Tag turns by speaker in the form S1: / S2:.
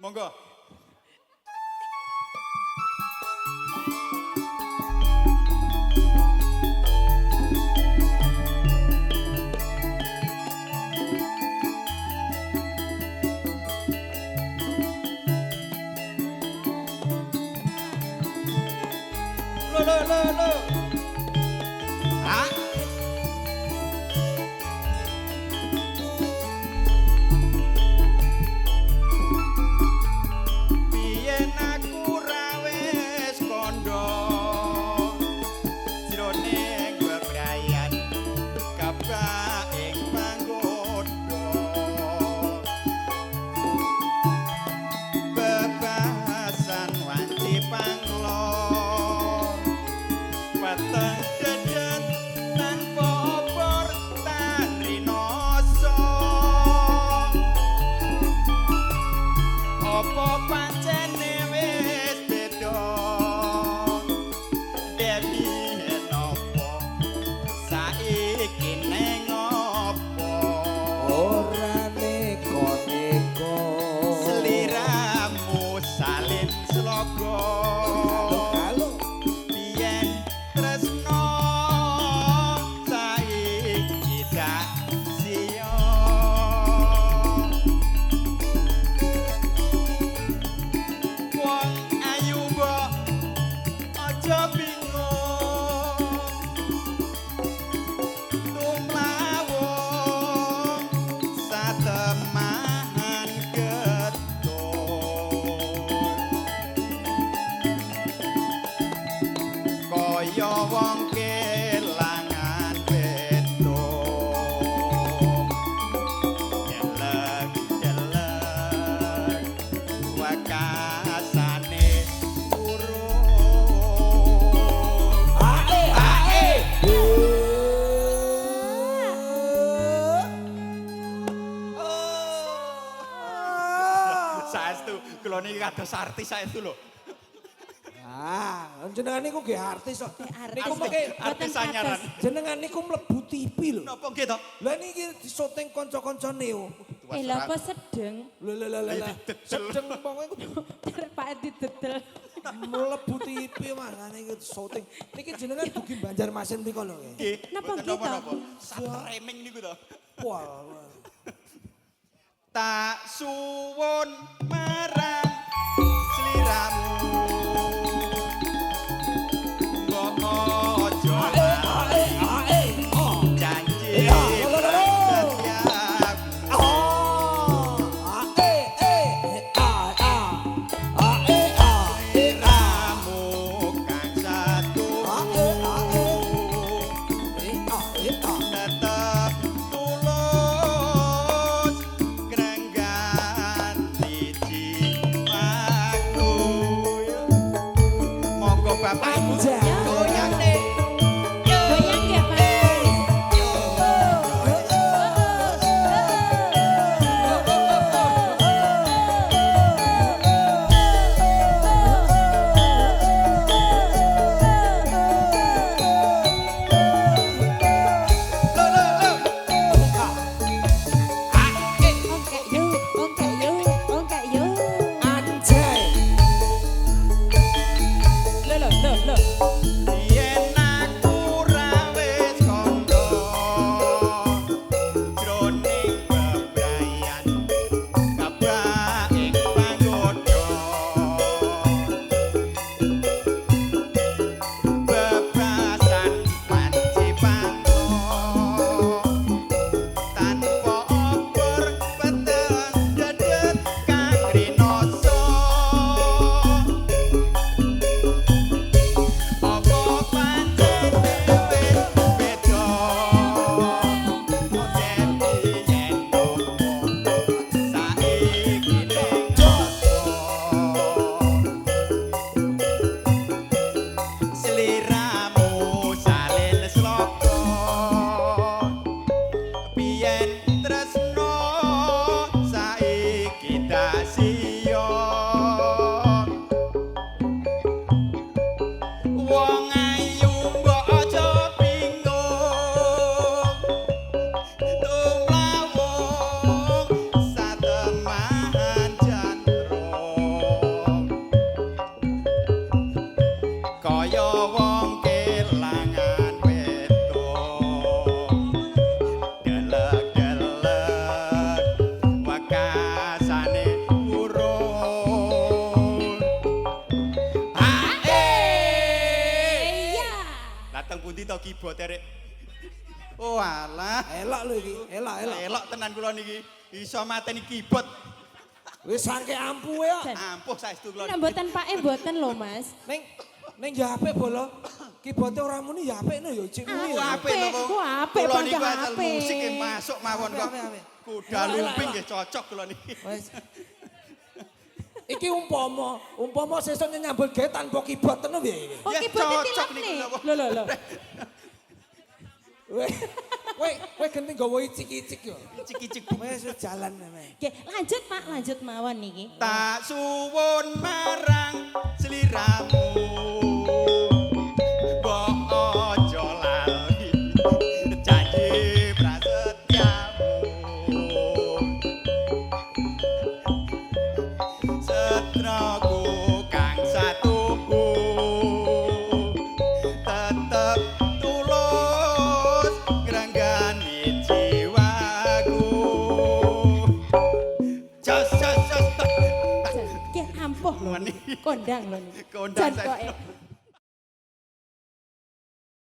S1: Monggo. Lo. Ah. Biyen aku ra wis kandha jroning bebrayan kabak ing panggoda bebasan wanci panglo pateng dedet tanpa obor tandri noso apa pancene wis beda debi nopo saiki neng opo
S2: ora neko-neko
S1: sliramu salin slogo
S2: halo
S1: biyen tresno saiki dak sia wong ayu mbok aja bingung tumlawung satemahan getun kaya wong kelangan betung delek wakasane urung
S2: ae
S1: saestu kula niki kados artis saestu lho
S2: jenengan niku nggih artis kok. Niku
S1: Artis-
S2: mengke
S1: artis sanyaran
S2: jenengan niku mlebu TV lho.
S1: napa nggih to
S2: Lah niki disyuting kanca-kanca Neo.
S3: Lha apa sedeng?
S2: Lah. Sedeng pokoke
S3: Pak didedel.
S2: mlebu TV makane iku syuting. Niki jenengan dugi Banjarmasin mriko lho nggih.
S1: nggih
S3: Napa
S1: mboten
S3: nggih to?
S1: napa-napa satreming niku to
S2: Wah.
S1: tak suwun marang sliramu mbok aja lali janji setiaku sliramu kang satu tetep tulus grenggan to keyboard rek. Oh alah.
S2: Elok lho iki, elok.
S1: Elok tenan kula niki. Iso mateni keyboard.
S2: Wis sangke ampuh ya.
S3: Jan.
S1: Ampuh saestu kula.
S3: Nek mboten pake mboten lho Mas.
S2: Ning ya apik bolo. Keyboard ora muni ya apik no ya cik muni.
S1: Ku apik to kok.
S3: Ku apik,
S1: Kula niku
S3: pancen
S1: asal
S3: apik.
S1: musik yang masuk mawon kok.
S2: Apik.
S1: Kuda lumping nggih cocok kula niki.
S2: Wes. Iki umpama sesuk nyambut gawe tanpa keyboard tenan piye iki?
S3: Oh
S1: Ya,
S3: keyboard
S1: cocok
S3: tilap
S1: niku
S3: nih.
S1: napa?
S3: Lho.
S2: Weh genti nggawa icik-icik yo.
S1: Cicik-cicik.
S2: Wes jalan men.
S3: Oke, lanjut Pak, lanjut mawon niki.
S1: Tak suwun marang sliramu. Mbok aja lali janji prasetyamu. Setraku kang satuku tetep tulus ngranggani jiwaku. Jos.
S3: Oke, ampuh lho.
S1: Wani.
S3: Kondang lho niki.
S1: Kondang
S3: Jan
S1: saya.
S3: kok